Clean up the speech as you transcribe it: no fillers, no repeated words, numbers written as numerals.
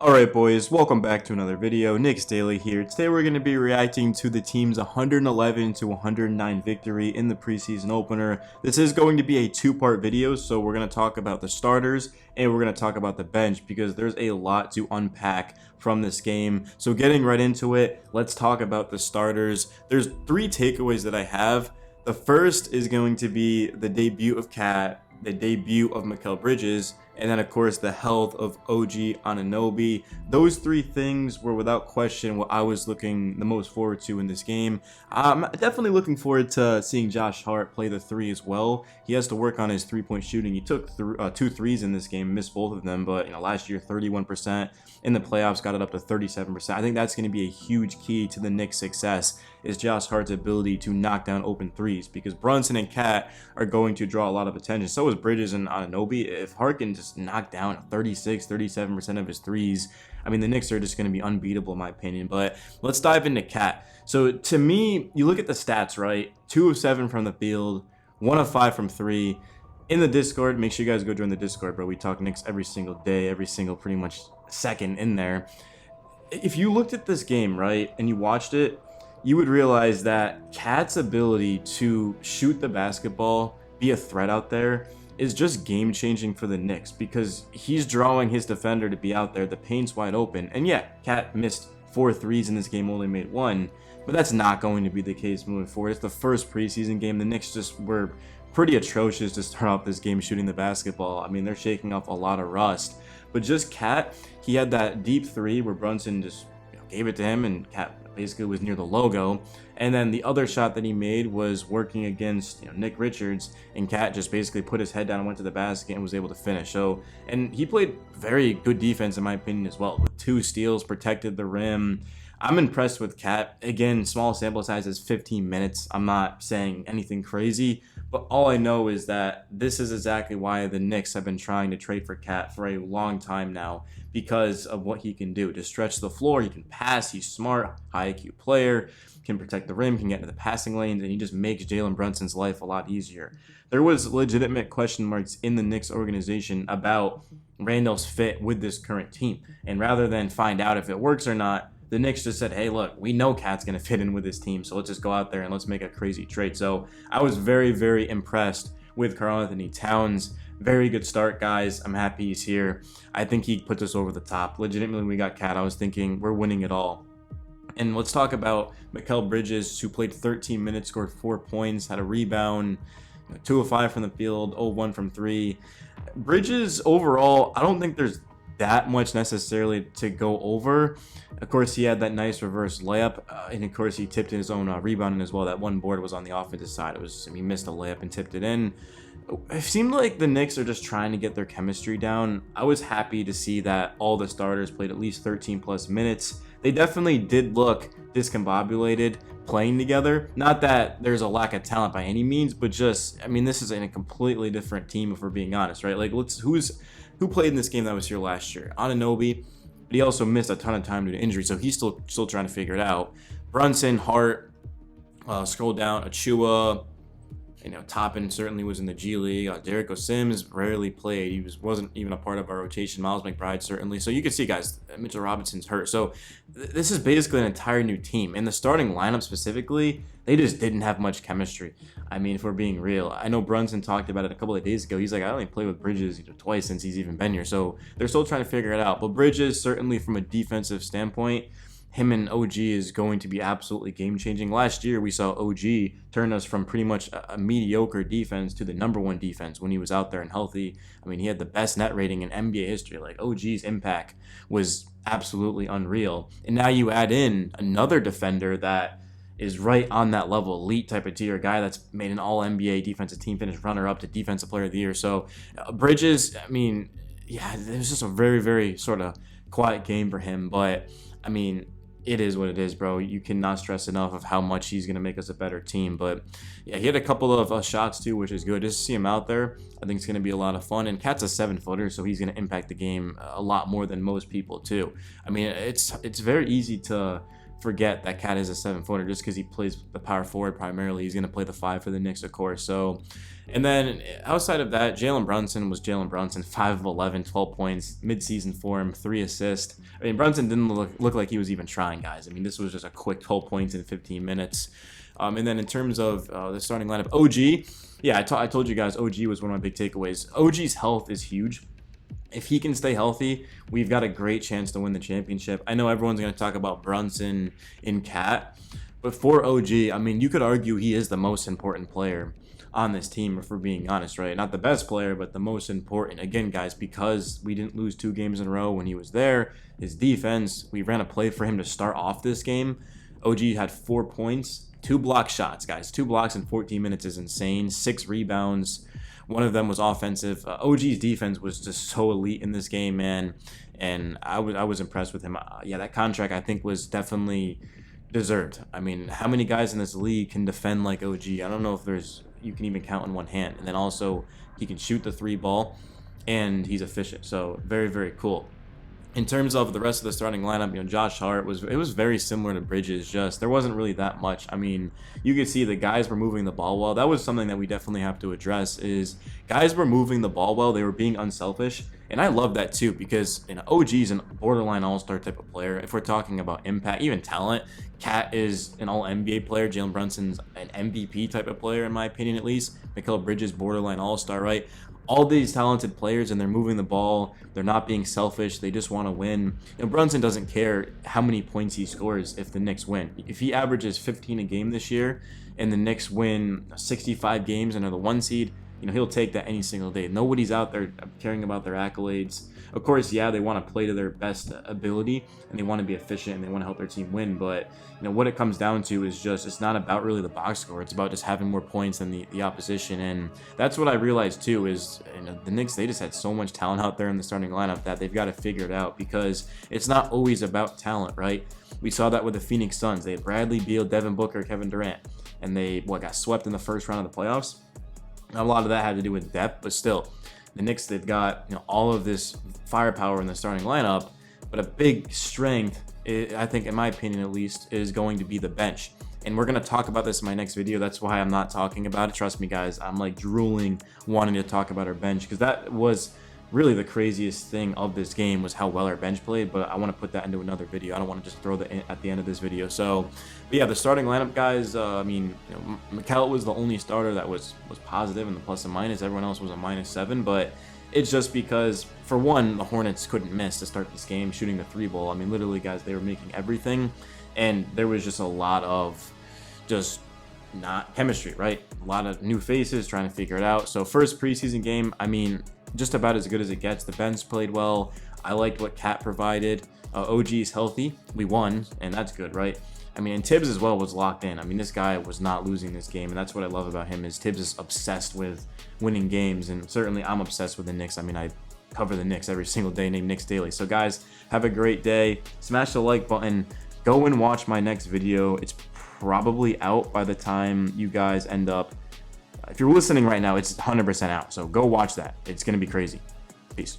Alright boys, welcome back to another video. Knicks Daily here. Today we're going to be reacting to the team's 111 to 109 victory in the preseason opener. This is going to be a two-part video, so we're going to talk about the starters and we're going to talk about the bench because there's a lot to unpack from this game. So getting right into it, let's talk about the starters. There's three takeaways that I have. The first is going to be the debut of Cat, the debut of Mikal Bridges, and then of course the health of OG Anunoby. Those three things were without question what I was looking the most forward to in this game. I'm definitely looking forward to seeing Josh Hart play the three as well. He has to work on his three-point shooting. He took two threes in this game, missed both of them, but last year 31%, in the playoffs got it up to 37%. I think that's going to be a huge key to the Knicks' success, is Josh Hart's ability to knock down open threes, because Brunson and Cat are going to draw a lot of attention. So is Bridges and Anunoby. If Hart can just knock down 37% of his threes, I mean, the Knicks are just going to be unbeatable in my opinion. But let's dive into Cat. So to me, you look at the stats, right? 2 of 7 from the field, 1 of 5 from 3. In the Discord, make sure you guys go join the Discord, bro. We talk Knicks every single day, every single pretty much second in there. If you looked at this game, right, and you watched it, you would realize that Cat's ability to shoot the basketball, be a threat out there, is just game-changing for the Knicks, because he's drawing his defender to be out there, the paint's wide open. And yeah, Cat missed 4 threes in this game, only made 1, but that's not going to be the case moving forward. It's the first preseason game. The Knicks just were pretty atrocious to start off this game shooting the basketball. I mean, they're shaking off a lot of rust. But just Cat, he had that deep three where Brunson just gave it to him, and Cat basically was near the logo. And then the other shot that he made was working against Nick Richards, and Cat just basically put his head down and went to the basket and was able to finish. So, and he played very good defense in my opinion as well, with 2 steals, protected the rim. I'm impressed with Cat. Again, small sample size is 15 minutes. I'm not saying anything crazy, but all I know is that this is exactly why the Knicks have been trying to trade for Cat for a long time now, because of what he can do. To stretch the floor, he can pass, he's smart, high IQ player, can protect the rim, can get into the passing lanes, and he just makes Jalen Brunson's life a lot easier. There was legitimate question marks in the Knicks organization about Randall's fit with this current team, and rather than find out if it works or not, the Knicks just said, hey, look, we know Cat's going to fit in with this team, so let's just go out there and let's make a crazy trade. So I was very, very impressed with Karl-Anthony Towns. Very good start, guys. I'm happy he's here. I think he puts us over the top. Legitimately, we got Cat. I was thinking we're winning it all. And let's talk about Mikal Bridges, who played 13 minutes, scored 4 points, had a rebound, 2 of 5 from the field, 0-1 from 3. Bridges, overall, I don't think there's that much necessarily to go over. Of course, he had that nice reverse layup, and of course he tipped his own rebounding as well. That one board was on the offensive side. He missed a layup and tipped it in. It seemed like the Knicks are just trying to get their chemistry down. I was happy to see that all the starters played at least 13 plus minutes. They definitely did look discombobulated playing together. Not that there's a lack of talent by any means, but just, I mean, this is in a completely different team if we're being honest, right? Like, who played in this game that was here last year? Anunoby, but he also missed a ton of time due to injury, so he's still trying to figure it out. Brunson, Hart, scroll down, Achua, Toppin certainly was in the G League. Derek Sims rarely played. He wasn't even a part of our rotation. Miles McBride certainly. So you can see, guys, Mitchell Robinson's hurt. So this is basically an entire new team. In the starting lineup specifically, they just didn't have much chemistry. I mean, if we're being real, I know Brunson talked about it a couple of days ago. He's like, I only played with Bridges twice since he's even been here. So they're still trying to figure it out. But Bridges, certainly from a defensive standpoint, him and OG is going to be absolutely game-changing. Last year, we saw OG turn us from pretty much a mediocre defense to the #1 defense when he was out there and healthy. I mean, he had the best net rating in NBA history. Like, OG's impact was absolutely unreal. And now you add in another defender that is right on that level, elite type of tier, guy that's made an all-NBA defensive team finish runner-up to defensive player of the year. So Bridges, I mean, yeah, it was just a very, very sort of quiet game for him. But, I mean, it is what it is, bro. You cannot stress enough of how much he's going to make us a better team. But yeah, he had a couple of shots too, which is good. Just to see him out there, I think it's going to be a lot of fun. And Cat's a 7-footer, so he's going to impact the game a lot more than most people too. I mean, it's very easy to forget that Cat is a 7-footer just because he plays the power forward primarily. He's going to play the 5 for the Knicks, of course. So, and then outside of that, Jalen Brunson was Jalen Brunson, 5 of 11, 12 points, midseason form, 3 assists. I mean, Brunson didn't look like he was even trying, guys. I mean, this was just a quick 12 points in 15 minutes. And then in terms of the starting lineup, OG, yeah, I told you guys OG was one of my big takeaways. OG's health is huge. If he can stay healthy, we've got a great chance to win the championship. I know everyone's going to talk about Brunson and Cat, but for OG, I mean, you could argue he is the most important player on this team, if we're being honest, right? Not the best player, but the most important. Again, guys, because we didn't lose 2 games in a row when he was there, his defense, we ran a play for him to start off this game. OG had 4 points, 2 block shots, guys. 2 blocks in 14 minutes is insane. 6 rebounds. One of them was offensive. OG's defense was just so elite in this game, man. And I was impressed with him. Yeah, that contract I think was definitely deserved. I mean, how many guys in this league can defend like OG? I don't know if you can even count in one hand. And then also he can shoot the 3 ball and he's efficient. So very, very cool. In terms of the rest of the starting lineup, you know, Josh Hart it was very similar to Bridges. Just there wasn't really that much. I mean, you could see the guys were moving the ball well. That was something that we definitely have to address. Is guys were moving the ball well. They were being unselfish, and I love that too because OG's an borderline all-star type of player. If we're talking about impact, even talent, Cat is an all-NBA player. Jalen Brunson's an MVP type of player, in my opinion, at least. Mikal Bridges, borderline all-star, right? All these talented players, and they're moving the ball. They're not being selfish. They just want to win. And Brunson doesn't care how many points he scores if the Knicks win. If he averages 15 a game this year and the Knicks win 65 games and are the 1 seed, he'll take that any single day. Nobody's out there caring about their accolades. Of course, yeah, they want to play to their best ability and they want to be efficient and they want to help their team win. But what it comes down to is just it's not about really the box score. It's about just having more points than the opposition. And that's what I realized too is the Knicks, they just had so much talent out there in the starting lineup that they've got to figure it out because it's not always about talent, right? We saw that with the Phoenix Suns. They had Bradley Beal, Devin Booker, Kevin Durant, and they got swept in the first round of the playoffs. A lot of that had to do with depth, but still, the Knicks, they've got all of this firepower in the starting lineup, but a big strength, I think, in my opinion at least, is going to be the bench. And we're going to talk about this in my next video. That's why I'm not talking about it. Trust me, guys, I'm like drooling wanting to talk about our bench because that was really the craziest thing of this game was how well our bench played, but I want to put that into another video. I don't want to just throw that in at the end of this video. So, but yeah, the starting lineup, guys, I mean, Mikal was the only starter that was positive in the plus and minus. Everyone else was a -7, but it's just because, for one, the Hornets couldn't miss to start this game, shooting the 3 ball. I mean, literally, guys, they were making everything, and there was just a lot of just not chemistry, right? A lot of new faces trying to figure it out. So first preseason game, I mean, just about as good as it gets. The bench played well. I liked what Cat provided. OG's healthy. We won, and that's good, right? I mean, and Tibbs as well was locked in. I mean, this guy was not losing this game, and that's what I love about him is Tibbs is obsessed with winning games, and certainly I'm obsessed with the Knicks. I mean, I cover the Knicks every single day named Knicks Daily. So guys, have a great day. Smash the like button. Go and watch my next video. It's probably out by the time you guys end up. If you're listening right now, it's 100% out. So go watch that. It's going to be crazy.